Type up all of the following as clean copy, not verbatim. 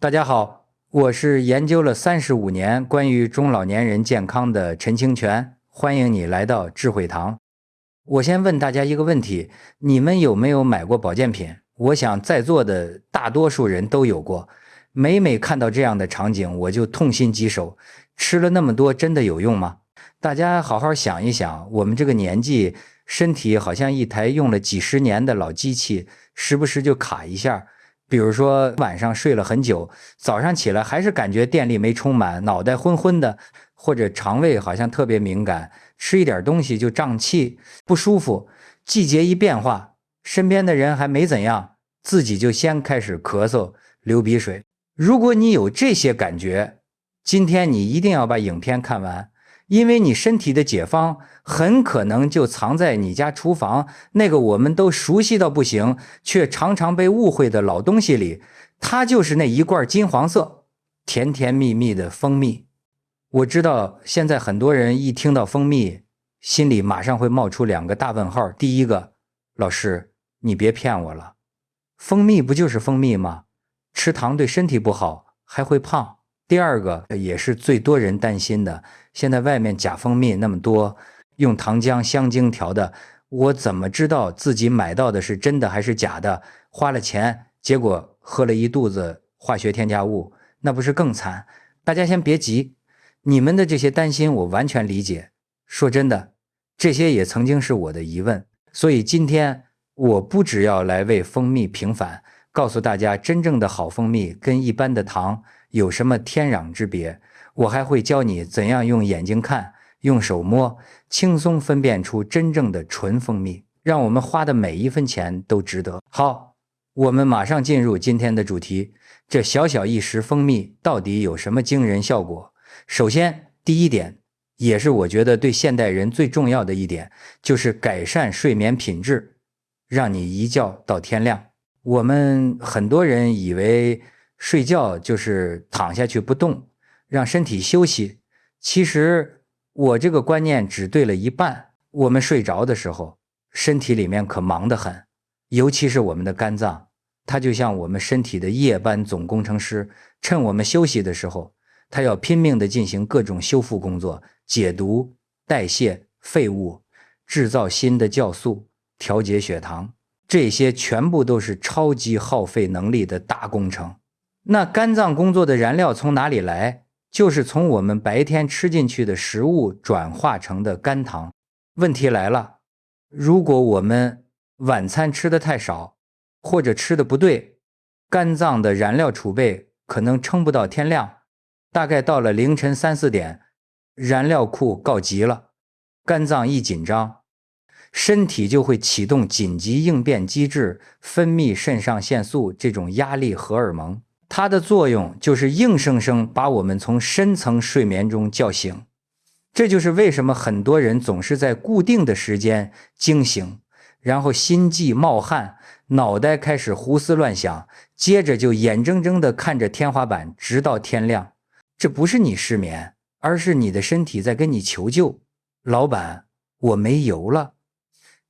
大家好，我是研究了35年关于中老年人健康的陈清泉，欢迎你来到智慧堂。我先问大家一个问题，你们有没有买过保健品？我想在座的大多数人都有过。每看到这样的场景，我就痛心疾首。吃了那么多，真的有用吗？大家好好想一想，我们这个年纪，身体好像一台用了几十年的老机器，时不时就卡一下。比如说晚上睡了很久，早上起来还是感觉电力没充满，脑袋昏昏的，或者肠胃好像特别敏感，吃一点东西就胀气，不舒服。季节一变化，身边的人还没怎样，自己就先开始咳嗽、流鼻水。如果你有这些感觉，今天你一定要把影片看完，因为你身体的解方很可能就藏在你家厨房那个我们都熟悉到不行，却常常被误会的老东西里，它就是那一罐金黄色、甜甜蜜蜜的蜂蜜。我知道现在很多人一听到蜂蜜，心里马上会冒出2个大问号。第一个，老师，你别骗我了，蜂蜜不就是蜂蜜吗？吃糖对身体不好，还会胖。第二个也是最多人担心的，现在外面假蜂蜜那么多，用糖浆、香精调的，我怎么知道自己买到的是真的还是假的？花了钱，结果喝了一肚子化学添加物，那不是更惨？大家先别急，你们的这些担心我完全理解。说真的，这些也曾经是我的疑问，所以今天我不只要来为蜂蜜平反，告诉大家真正的好蜂蜜跟一般的糖有什么天壤之别，我还会教你怎样用眼睛看，用手摸，轻松分辨出真正的纯蜂蜜，让我们花的每一分钱都值得。好，我们马上进入今天的主题，这小小一匙蜂蜜到底有什么惊人效果？首先，第一点，也是我觉得对现代人最重要的一点，就是改善睡眠品质，让你一觉到天亮。我们很多人以为睡觉就是躺下去不动，让身体休息。其实我这个观念只对了一半。我们睡着的时候，身体里面可忙得很，尤其是我们的肝脏，它就像我们身体的夜班总工程师，趁我们休息的时候，它要拼命地进行各种修复工作，解毒、代谢废物，制造新的酵素，调节血糖，这些全部都是超级耗费能力的大工程。那肝脏工作的燃料从哪里来？就是从我们白天吃进去的食物转化成的肝糖。问题来了，如果我们晚餐吃的太少，或者吃的不对，肝脏的燃料储备可能撑不到天亮，大概到了凌晨3、4点，燃料库告急了，肝脏一紧张，身体就会启动紧急应变机制，分泌肾上腺素这种压力荷尔蒙。它的作用就是硬生生把我们从深层睡眠中叫醒。这就是为什么很多人总是在固定的时间惊醒，然后心悸冒汗，脑袋开始胡思乱想，接着就眼睁睁地看着天花板直到天亮。这不是你失眠，而是你的身体在跟你求救，老板，我没油了。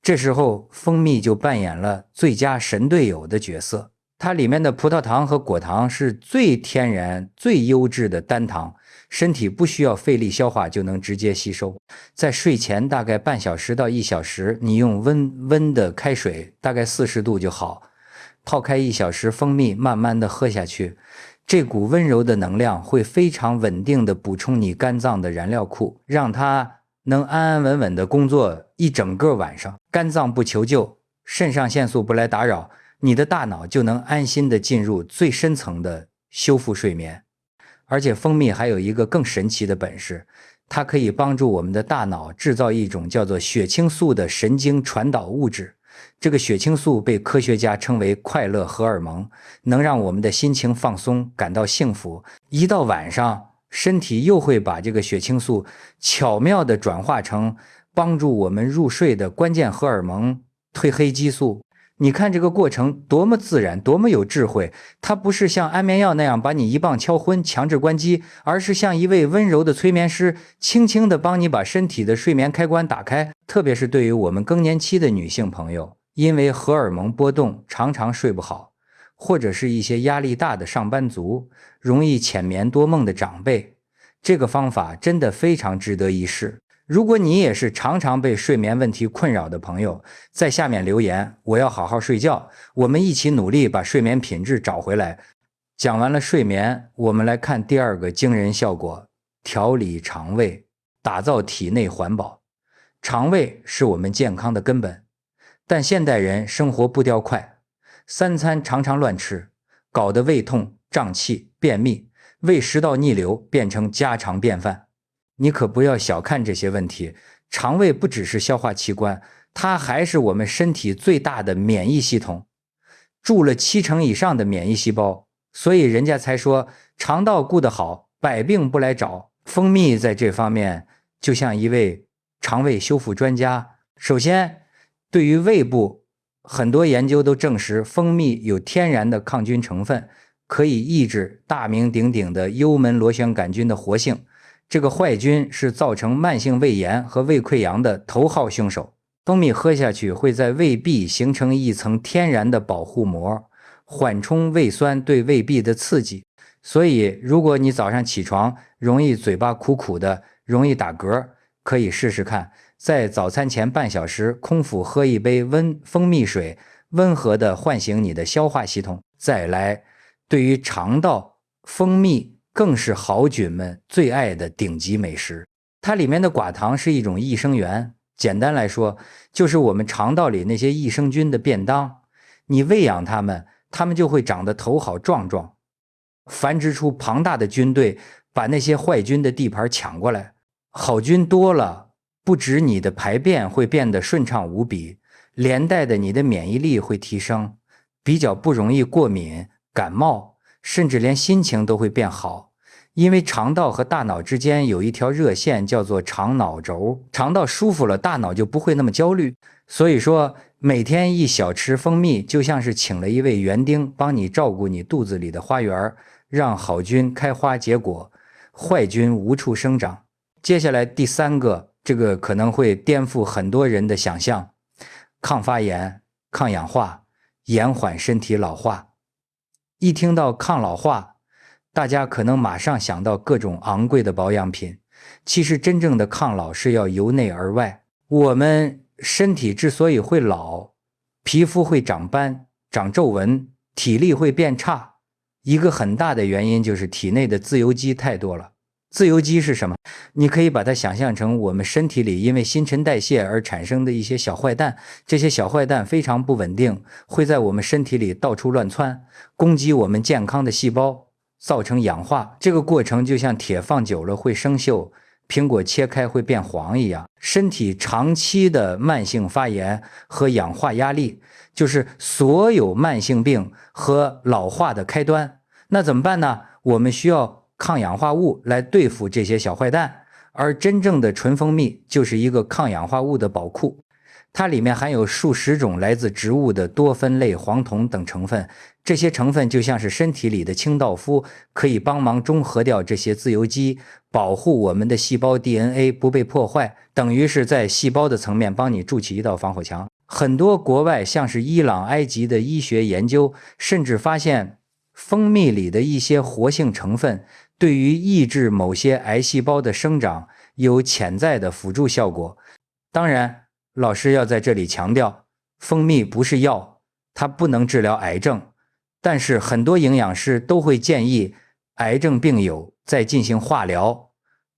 这时候蜂蜜就扮演了最佳神队友的角色，它里面的葡萄糖和果糖是最天然最优质的单糖，身体不需要费力消化就能直接吸收。在睡前大概半小时到1小时，你用温的开水，大概40度就好，泡开1小时蜂蜜，慢慢的喝下去，这股温柔的能量会非常稳定的补充你肝脏的燃料库，让它能安安稳稳的工作一整个晚上。肝脏不求救，肾上腺素不来打扰，你的大脑就能安心的进入最深层的修复睡眠。而且蜂蜜还有一个更神奇的本事，它可以帮助我们的大脑制造一种叫做血清素的神经传导物质。这个血清素被科学家称为快乐荷尔蒙，能让我们的心情放松，感到幸福。一到晚上，身体又会把这个血清素巧妙地转化成帮助我们入睡的关键荷尔蒙褪黑激素。你看这个过程多么自然，多么有智慧，它不是像安眠药那样把你一棒敲昏强制关机，而是像一位温柔的催眠师，轻轻地帮你把身体的睡眠开关打开。特别是对于我们更年期的女性朋友，因为荷尔蒙波动常常睡不好，或者是一些压力大的上班族，容易浅眠多梦的长辈，这个方法真的非常值得一试。如果你也是常常被睡眠问题困扰的朋友，在下面留言，我要好好睡觉，我们一起努力把睡眠品质找回来。讲完了睡眠，我们来看第二个惊人效果，调理肠胃，打造体内环保。肠胃是我们健康的根本，但现代人生活步调快，三餐常常乱吃，搞得胃痛、胀气、便秘，胃食道逆流变成家常便饭。你可不要小看这些问题，肠胃不只是消化器官，它还是我们身体最大的免疫系统，住了70%以上的免疫细胞，所以人家才说肠道顾得好，百病不来找。蜂蜜在这方面就像一位肠胃修复专家。首先，对于胃部，很多研究都证实蜂蜜有天然的抗菌成分，可以抑制大名鼎鼎的幽门螺旋杆菌的活性。这个坏菌是造成慢性胃炎和胃溃疡的头号凶手。蜂蜜喝下去会在胃壁形成一层天然的保护膜，缓冲胃酸对胃壁的刺激。所以如果你早上起床容易嘴巴苦苦的，容易打嗝，可以试试看，在早餐前半小时空腹喝一杯蜂蜜水，温和地唤醒你的消化系统。再来，对于肠道，蜂蜜更是好菌们最爱的顶级美食。它里面的寡糖是一种益生元，简单来说，就是我们肠道里那些益生菌的便当。你喂养它们，它们就会长得头好壮壮，繁殖出庞大的军队，把那些坏菌的地盘抢过来。好菌多了，不止你的排便会变得顺畅无比，连带的你的免疫力会提升，比较不容易过敏、感冒，甚至连心情都会变好。因为肠道和大脑之间有一条热线叫做肠脑轴，肠道舒服了，大脑就不会那么焦虑。所以说，每天一小匙蜂蜜就像是请了一位园丁帮你照顾你肚子里的花园，让好菌开花结果，坏菌无处生长。接下来第三个，这个可能会颠覆很多人的想象，抗发炎、抗氧化，延缓身体老化。一听到抗老化，大家可能马上想到各种昂贵的保养品，其实真正的抗老是要由内而外。我们身体之所以会老，皮肤会长斑、长皱纹，体力会变差，一个很大的原因就是体内的自由基太多了。自由基是什么？你可以把它想象成我们身体里因为新陈代谢而产生的一些小坏蛋，这些小坏蛋非常不稳定，会在我们身体里到处乱窜，攻击我们健康的细胞，造成氧化。这个过程就像铁放久了会生锈，苹果切开会变黄一样。身体长期的慢性发炎和氧化压力，就是所有慢性病和老化的开端。那怎么办呢？我们需要抗氧化物来对付这些小坏蛋，而真正的纯蜂蜜就是一个抗氧化物的宝库。它里面含有数十种来自植物的多酚类黄酮等成分，这些成分就像是身体里的清道夫，可以帮忙中和掉这些自由基，保护我们的细胞 DNA 不被破坏，等于是在细胞的层面帮你筑起一道防火墙。很多国外像是伊朗、埃及的医学研究，甚至发现蜂蜜里的一些活性成分对于抑制某些癌细胞的生长有潜在的辅助效果。当然，老师要在这里强调，蜂蜜不是药，它不能治疗癌症，但是很多营养师都会建议癌症病友在进行化疗，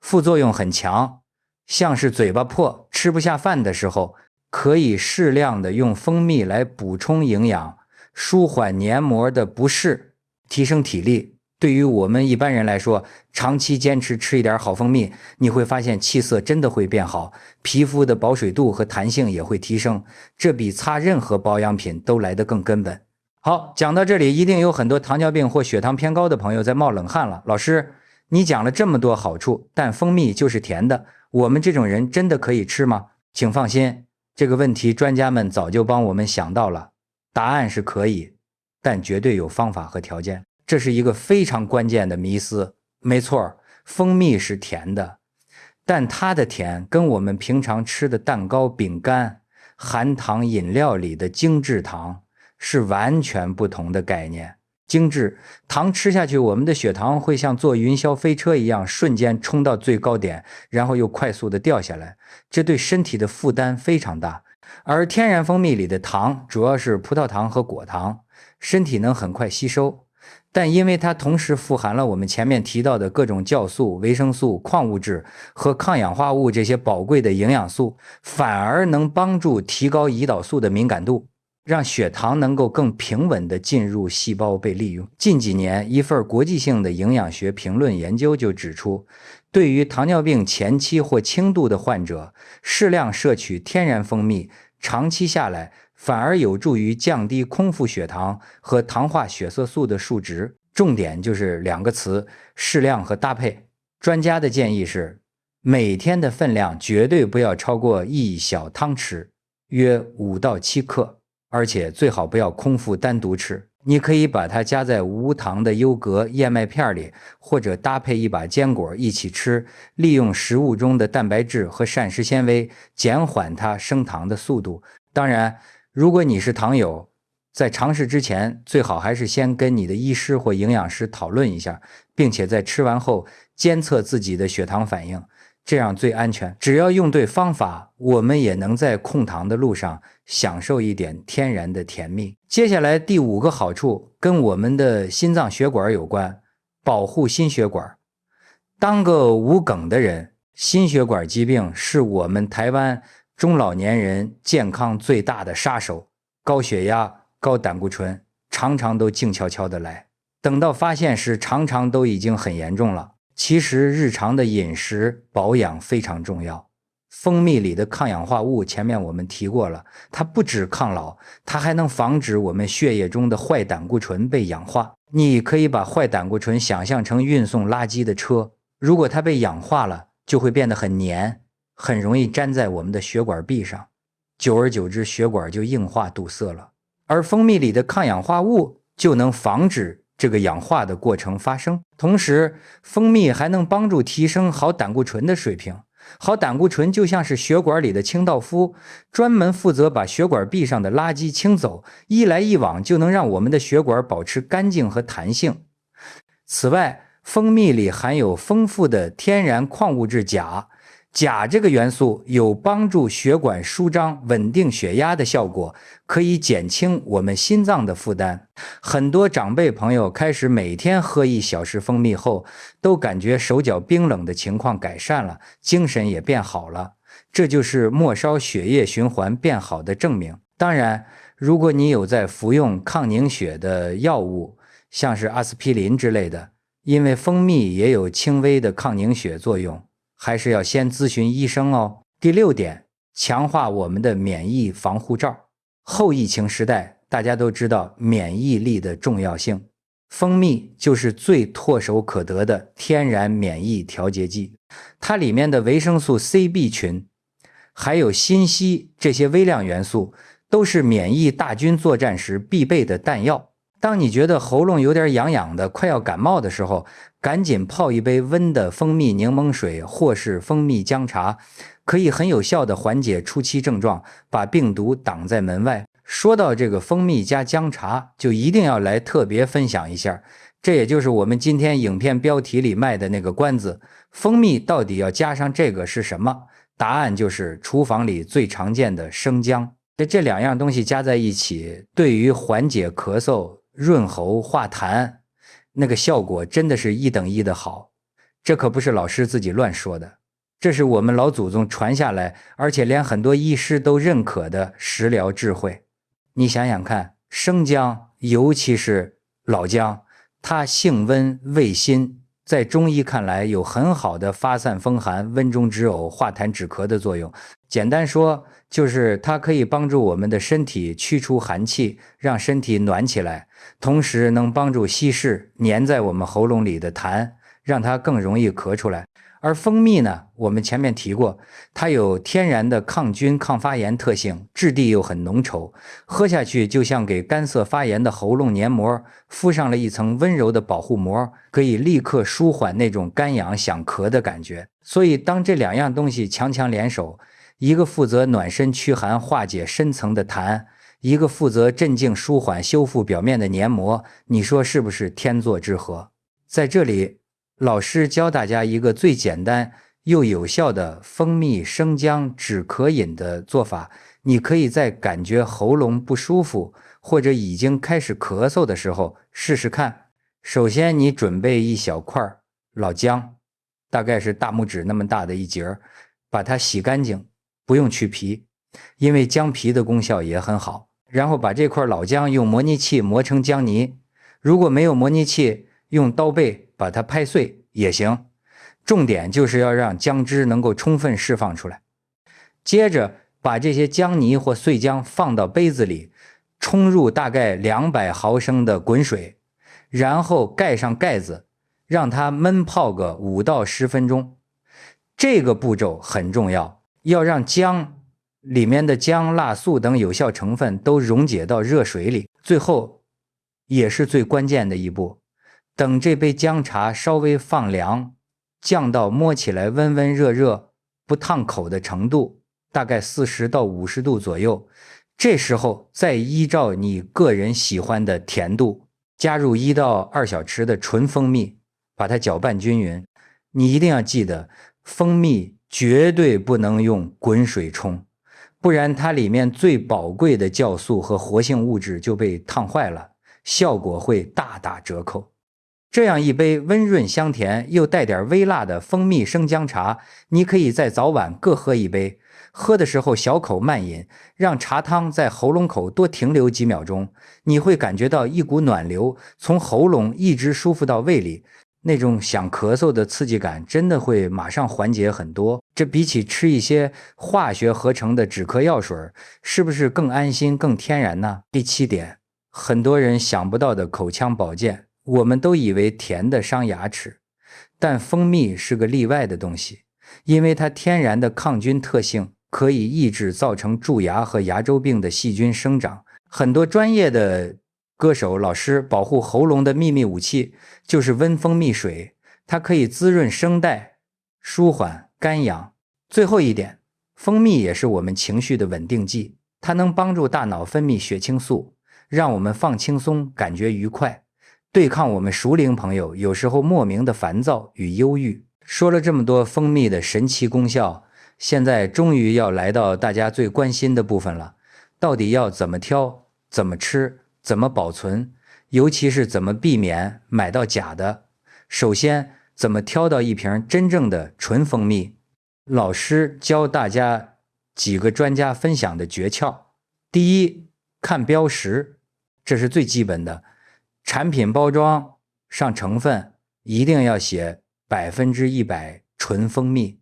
副作用很强，像是嘴巴破、吃不下饭的时候，可以适量的用蜂蜜来补充营养，舒缓黏膜的不适，提升体力。对于我们一般人来说，长期坚持吃一点好蜂蜜，你会发现气色真的会变好，皮肤的保水度和弹性也会提升，这比擦任何保养品都来得更根本。好，讲到这里，一定有很多糖尿病或血糖偏高的朋友在冒冷汗了。老师，你讲了这么多好处，但蜂蜜就是甜的，我们这种人真的可以吃吗？请放心，这个问题专家们早就帮我们想到了，答案是可以，但绝对有方法和条件。这是一个非常关键的迷思。没错，蜂蜜是甜的，但它的甜跟我们平常吃的蛋糕、饼干、含糖饮料里的精制糖是完全不同的概念。精致糖吃下去，我们的血糖会像坐云霄飞车一样，瞬间冲到最高点，然后又快速的掉下来，这对身体的负担非常大。而天然蜂蜜里的糖主要是葡萄糖和果糖，身体能很快吸收，但因为它同时富含了我们前面提到的各种酵素、维生素、矿物质和抗氧化物这些宝贵的营养素，反而能帮助提高胰岛素的敏感度，让血糖能够更平稳地进入细胞被利用。近几年，一份国际性的营养学评论研究就指出，对于糖尿病前期或轻度的患者，适量摄取天然蜂蜜，长期下来反而有助于降低空腹血糖和糖化血色素的数值。重点就是2个词：适量和搭配。专家的建议是，每天的分量绝对不要超过1小汤匙，约5到7克，而且最好不要空腹单独吃。你可以把它加在无糖的优格、燕麦片里，或者搭配一把坚果一起吃，利用食物中的蛋白质和膳食纤维减缓它升糖的速度。当然，如果你是糖友，在尝试之前，最好还是先跟你的医师或营养师讨论一下，并且在吃完后监测自己的血糖反应，这样最安全。只要用对方法，我们也能在控糖的路上享受一点天然的甜蜜。接下来第5个好处跟我们的心脏血管有关，保护心血管。当个无梗的人，心血管疾病是我们台湾中老年人健康最大的杀手。高血压、高胆固醇常常都静悄悄的来，等到发现时常常都已经很严重了。其实日常的饮食保养非常重要。蜂蜜里的抗氧化物前面我们提过了，它不止抗老，它还能防止我们血液中的坏胆固醇被氧化。你可以把坏胆固醇想象成运送垃圾的车，如果它被氧化了，就会变得很黏，很容易粘在我们的血管壁上，久而久之血管就硬化堵塞了。而蜂蜜里的抗氧化物就能防止这个氧化的过程发生。同时，蜂蜜还能帮助提升好胆固醇的水平。好胆固醇就像是血管里的清道夫，专门负责把血管壁上的垃圾清走，一来一往就能让我们的血管保持干净和弹性。此外，蜂蜜里含有丰富的天然矿物质钾，钾这个元素有帮助血管舒张、稳定血压的效果，可以减轻我们心脏的负担。很多长辈朋友开始每天喝1小时蜂蜜后，都感觉手脚冰冷的情况改善了，精神也变好了，这就是末梢血液循环变好的证明。当然，如果你有在服用抗凝血的药物，像是阿司匹林之类的，因为蜂蜜也有轻微的抗凝血作用，还是要先咨询医生哦。第6点，强化我们的免疫防护罩。后疫情时代，大家都知道免疫力的重要性，蜂蜜就是最唾手可得的天然免疫调节剂。它里面的维生素 C、B 群，还有锌、硒这些微量元素，都是免疫大军作战时必备的弹药。当你觉得喉咙有点痒痒的，快要感冒的时候，赶紧泡一杯温的蜂蜜柠檬水或是蜂蜜姜茶，可以很有效地缓解初期症状，把病毒挡在门外。说到这个蜂蜜加姜茶，就一定要来特别分享一下，这也就是我们今天影片标题里卖的那个关子，蜂蜜到底要加上这个是什么？答案就是厨房里最常见的生姜。这2样东西加在一起，对于缓解咳嗽、润喉化痰，那个效果真的是1等1的好。这可不是老师自己乱说的，这是我们老祖宗传下来，而且连很多医师都认可的食疗智慧。你想想看，生姜，尤其是老姜，它性温味辛，在中医看来有很好的发散风寒、温中止呕、化痰止咳的作用。简单说，就是它可以帮助我们的身体驱除寒气，让身体暖起来，同时能帮助稀释粘在我们喉咙里的痰，让它更容易咳出来。而蜂蜜呢，我们前面提过，它有天然的抗菌抗发炎特性，质地又很浓稠，喝下去就像给干涩发炎的喉咙黏膜敷上了一层温柔的保护膜，可以立刻舒缓那种干痒想咳的感觉。所以当这2样东西强强联手，一个负责暖身驱寒化解深层的痰，一个负责镇静、舒缓、修复表面的黏膜，你说是不是天作之合？在这里，老师教大家一个最简单又有效的蜂蜜生姜止咳饮的做法。你可以在感觉喉咙不舒服或者已经开始咳嗽的时候试试看。首先，你准备一小块老姜，大概是大拇指那么大的一截，把它洗干净，不用去皮，因为姜皮的功效也很好。然后把这块老姜用模拟器磨成姜泥，如果没有模拟器，用刀背把它拍碎也行。重点就是要让姜汁能够充分释放出来。接着把这些姜泥或碎姜放到杯子里，冲入大概200毫升的滚水，然后盖上盖子，让它焖泡个5到10分钟。这个步骤很重要，要让姜里面的姜、辣、素等有效成分都溶解到热水里。最后也是最关键的一步，等这杯姜茶稍微放凉，降到摸起来温温热热不烫口的程度，大概40到50度左右。这时候再依照你个人喜欢的甜度，加入1到2小匙的纯蜂蜜，把它搅拌均匀。你一定要记得，蜂蜜绝对不能用滚水冲，不然它里面最宝贵的酵素和活性物质就被烫坏了，效果会大打折扣。这样一杯温润香甜又带点微辣的蜂蜜生姜茶，你可以在早晚各喝一杯，喝的时候小口慢饮，让茶汤在喉咙口多停留几秒钟，你会感觉到一股暖流从喉咙一直舒服到胃里，那种想咳嗽的刺激感真的会马上缓解很多。这比起吃一些化学合成的止咳药水，是不是更安心更天然呢？第7点，很多人想不到的口腔保健。我们都以为甜的伤牙齿，但蜂蜜是个例外的东西，因为它天然的抗菌特性可以抑制造成蛀牙和牙周病的细菌生长。很多专业的歌手、老师保护喉咙的秘密武器就是温蜂蜜水，它可以滋润声带，舒缓干痒。最后一点，蜂蜜也是我们情绪的稳定剂，它能帮助大脑分泌血清素，让我们放轻松，感觉愉快，对抗我们熟龄朋友有时候莫名的烦躁与忧郁。说了这么多蜂蜜的神奇功效，现在终于要来到大家最关心的部分了，到底要怎么挑、怎么吃、怎么保存，尤其是怎么避免买到假的。首先，怎么挑到一瓶真正的纯蜂蜜？老师教大家几个专家分享的诀窍。第一，看标识，这是最基本的。产品包装上成分一定要写100%纯蜂蜜，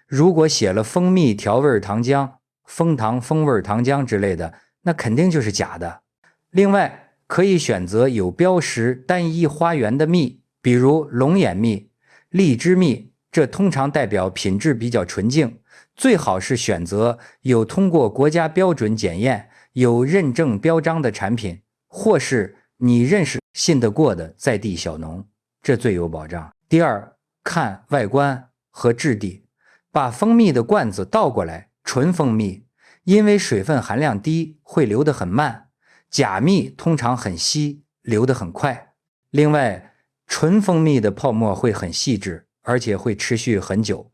如果写了蜂蜜调味糖浆、枫糖风味糖浆之类的，那肯定就是假的。另外，可以选择有标识单一花园的蜜，比如龙眼蜜、荔枝蜜，这通常代表品质比较纯净。最好是选择有通过国家标准检验、有认证标章的产品，或是你认识信得过的在地小农，这最有保障。第二，看外观和质地，把蜂蜜的罐子倒过来，纯蜂蜜因为水分含量低，会流得很慢，假蜜通常很稀，流得很快。另外，纯蜂蜜的泡沫会很细致，而且会持续很久，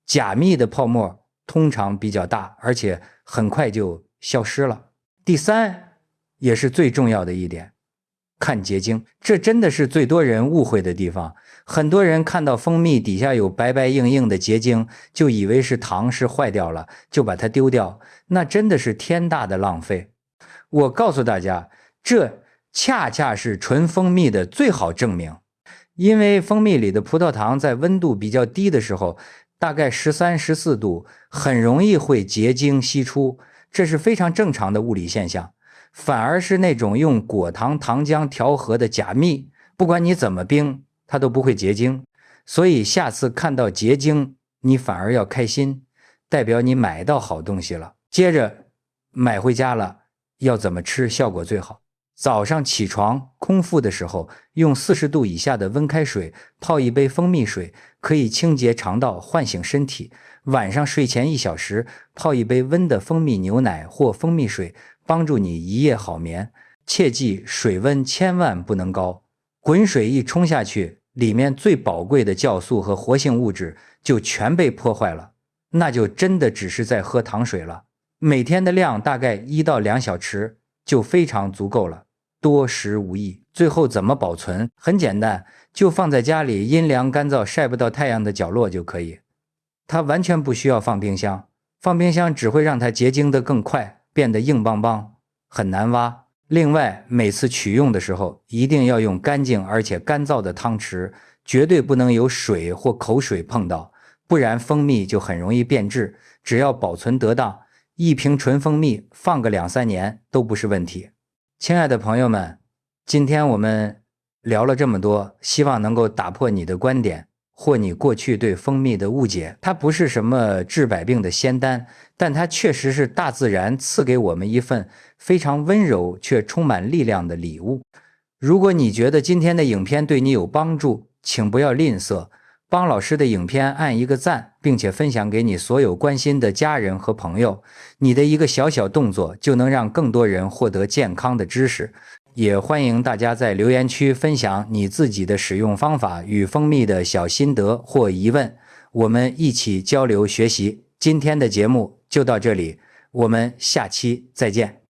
假蜜的泡沫通常比较大，而且很快就消失了。第三，也是最重要的一点，看结晶，这真的是最多人误会的地方。很多人看到蜂蜜底下有白白硬硬的结晶，就以为是糖是坏掉了，就把它丢掉，那真的是天大的浪费。我告诉大家，这恰恰是纯蜂蜜的最好证明。因为蜂蜜里的葡萄糖在温度比较低的时候，大概13、14度，很容易会结晶析出，这是非常正常的物理现象。反而是那种用果糖糖浆调和的假蜜，不管你怎么冰，它都不会结晶。所以下次看到结晶，你反而要开心，代表你买到好东西了。接着买回家了，要怎么吃效果最好？早上起床空腹的时候，用40度以下的温开水泡一杯蜂蜜水，可以清洁肠道，唤醒身体。晚上睡前1小时泡一杯温的蜂蜜牛奶或蜂蜜水，帮助你一夜好眠。切记水温千万不能高，滚水一冲下去，里面最宝贵的酵素和活性物质就全被破坏了，那就真的只是在喝糖水了。每天的量大概1到2小匙就非常足够了，多食无益。最后怎么保存？很简单，就放在家里阴凉干燥晒不到太阳的角落就可以。它完全不需要放冰箱，放冰箱只会让它结晶得更快，变得硬邦邦，很难挖。另外，每次取用的时候一定要用干净而且干燥的汤匙，绝对不能有水或口水碰到，不然蜂蜜就很容易变质。只要保存得当，1瓶纯蜂蜜放个2、3年都不是问题。亲爱的朋友们，今天我们聊了这么多，希望能够打破你的观点或你过去对蜂蜜的误解。它不是什么治百病的仙丹，但它确实是大自然赐给我们一份非常温柔却充满力量的礼物。如果你觉得今天的影片对你有帮助，请不要吝啬，帮老师的影片按一个赞，并且分享给你所有关心的家人和朋友。你的一个小小动作就能让更多人获得健康的知识。也欢迎大家在留言区分享你自己的使用方法与蜂蜜的小心得或疑问，我们一起交流学习。今天的节目就到这里，我们下期再见。